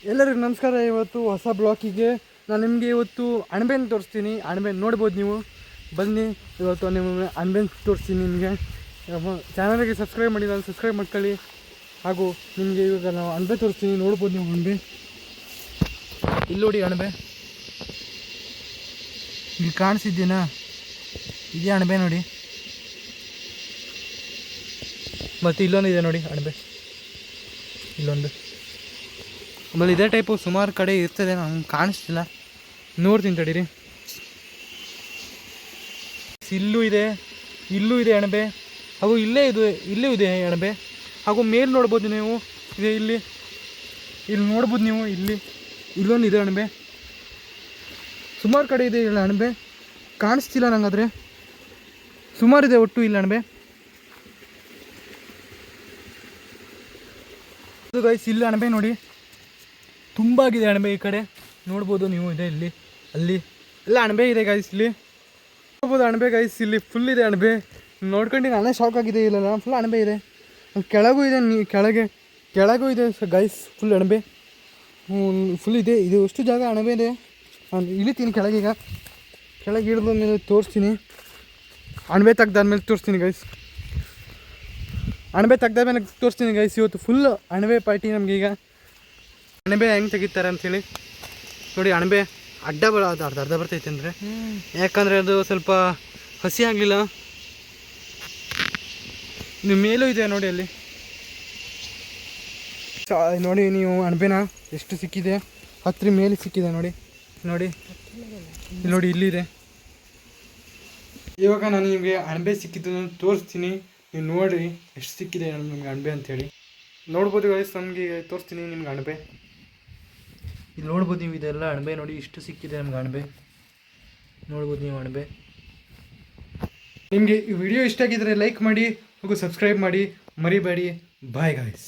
ಎಲ್ಲರಿಗೂ ನಮಸ್ಕಾರ. ಇವತ್ತು ಹೊಸ ಬ್ಲಾಕಿಗೆ ನಾನು ನಿಮಗೆ ಇವತ್ತು ಅಣಬೆನ ತೋರಿಸ್ತೀನಿ. ಅಣಬೆನ ನೋಡ್ಬೋದು ನೀವು, ಬನ್ನಿ. ಇವತ್ತು ನಿಮ್ಮ ಅಣಬೆನ ತೋರಿಸ್ತೀನಿ ನಿಮಗೆ. ಚಾನಲ್ಗೆ ಸಬ್ಸ್ಕ್ರೈಬ್ ಮಾಡಿ, ನಾನು ಸಬ್ಸ್ಕ್ರೈಬ್ ಮಾಡ್ಕೊಳ್ಳಿ. ಹಾಗೂ ನಿಮಗೆ ಇವಾಗ ನಾವು ಅಣಬೆ ತೋರಿಸ್ತೀನಿ, ನೋಡ್ಬೋದು ನೀವು ಅಣಬೆ. ಇಲ್ಲಿ ನೋಡಿ ಅಣಬೆ, ಇಲ್ಲಿ ಕಾಣಿಸಿದ್ದೀನಾ? ಇದೇ ಅಣಬೆ ನೋಡಿ. ಮತ್ತು ಇಲ್ಲೊಂದಿದೆ ನೋಡಿ ಅಣಬೆ, ಇಲ್ಲೊಂದು. ಆಮೇಲೆ ಇದೇ ಟೈಪು ಸುಮಾರು ಕಡೆ ಇರ್ತದೆ, ನನಗೆ ಕಾಣಿಸ್ತಿಲ್ಲ, ನೋಡ್ತೀನಿ ತಡೀರಿ. ಇಲ್ಲೂ ಇದೆ ಅಣಬೆ, ಹಾಗೂ ಇಲ್ಲೂ ಇದೆ ಅಣಬೆ. ಹಾಗೂ ಮೇಲೆ ನೋಡ್ಬೋದು ನೀವು, ಇದೆ ಇಲ್ಲಿ ನೋಡ್ಬೋದು ನೀವು. ಇಲ್ಲೊಂದು ಇದೆ ಅಣಬೆ. ಸುಮಾರು ಕಡೆ ಇದೆ ಇಲ್ಲ ಅಣಬೆ, ಕಾಣಿಸ್ತಿಲ್ಲ ನಂಗಾದರೆ. ಸುಮಾರಿದೆ ಒಟ್ಟು ಇಲ್ಲ ಅಣಬೆ. ಗೈಸ್ ಇಲ್ಲಿ ಅಣಬೆ ನೋಡಿ, ತುಂಬ ಆಗಿದೆ ಅಣಬೆ. ಈ ಕಡೆ ನೋಡ್ಬೋದು ನೀವು, ಇದೆ ಇಲ್ಲಿ, ಅಲ್ಲಿ ಎಲ್ಲ ಅಣಬೆ ಇದೆ ಗೈಸ್. ಇಲ್ಲಿ ನೋಡ್ಬೋದು ಅಣಬೆ ಗೈಸ್, ಇಲ್ಲಿ ಫುಲ್ ಇದೆ ಅಣಬೆ. ನೋಡ್ಕೊಂಡು ನಾನೇ ಶಾಕ್ ಆಗಿದೆ. ಇಲ್ಲ ಫುಲ್ ಅಣಬೆ ಇದೆ. ಕೆಳಗೂ ಇದೆ, ಕೆಳಗೂ ಇದೆ ಗೈಸ್, ಫುಲ್ ಅಣಬೆ ಫುಲ್ ಇದೆ. ಇದು ಎಷ್ಟು ಜಾಗ ಅಣಬೆ ಇದೆ. ನಾನು ಇಳಿತೀನಿ ಕೆಳಗೀಗ. ಕೆಳಗೆ ಇಳಿದ ಮೇಲೆ ತೋರಿಸ್ತೀನಿ. ಅಣಬೆ ತೆಗ್ದಾದ್ಮೇಲೆ ತೋರಿಸ್ತೀನಿ ಗೈಸ್. ಇವತ್ತು ಫುಲ್ ಅಣಬೆ ಪಾರ್ಟಿ ನಮಗೆ. ಈಗ ಅಣಬೆ ಹೆಂಗೆ ತೆಗಿತಾರೆ ಅಂಥೇಳಿ ನೋಡಿ. ಅಣಬೆ ಅದು ಅರ್ಧ ಬರ್ತೈತೆ ಅಂದರೆ, ಯಾಕಂದರೆ ಅದು ಸ್ವಲ್ಪ ಹಸಿ ಆಗಲಿಲ್ಲ. ನೀವು ಮೇಲೂ ಇದೆ ನೋಡಿ, ಅಲ್ಲಿ ನೋಡಿ ನೀವು ಅಣಬೆನ ಎಷ್ಟು ಸಿಕ್ಕಿದೆ. 10 ಮೇಲೆ ಸಿಕ್ಕಿದೆ ನೋಡಿ. ನೋಡಿ ಇಲ್ಲಿದೆ. ಇವಾಗ ನಾನು ನಿಮಗೆ ಅಣಬೆ ಸಿಕ್ಕಿದ್ದು ತೋರಿಸ್ತೀನಿ, ನೀವು ನೋಡಿರಿ ಎಷ್ಟು ಸಿಕ್ಕಿದೆ ನಮಗೆ ಅಣಬೆ ಅಂಥೇಳಿ. ನೋಡ್ಬೋದು ಗೈಸ್, ನಮಗೆ ತೋರಿಸ್ತೀನಿ ನಿಮ್ಗೆ ಅಣಬೆ. ಇಲ್ಲಿ ನೋಡ್ಬೋದು ನೀವು, ಇದೆಲ್ಲ ಅಣಬೆ ನೋಡಿ, ಇಷ್ಟು ಸಿಕ್ಕಿದೆ ನಮ್ಗೆ ಅಣಬೆ. ನೋಡ್ಬೋದು ನೀವು ಅಣಬೆ. ನಿಮಗೆ ಈ ವಿಡಿಯೋ ಇಷ್ಟ ಆಗಿದ್ರೆ ಲೈಕ್ ಮಾಡಿ ಹಾಗೂ ಸಬ್ಸ್ಕ್ರೈಬ್ ಮಾಡಿ, ಮರಿಬೇಡಿ. Bye guys.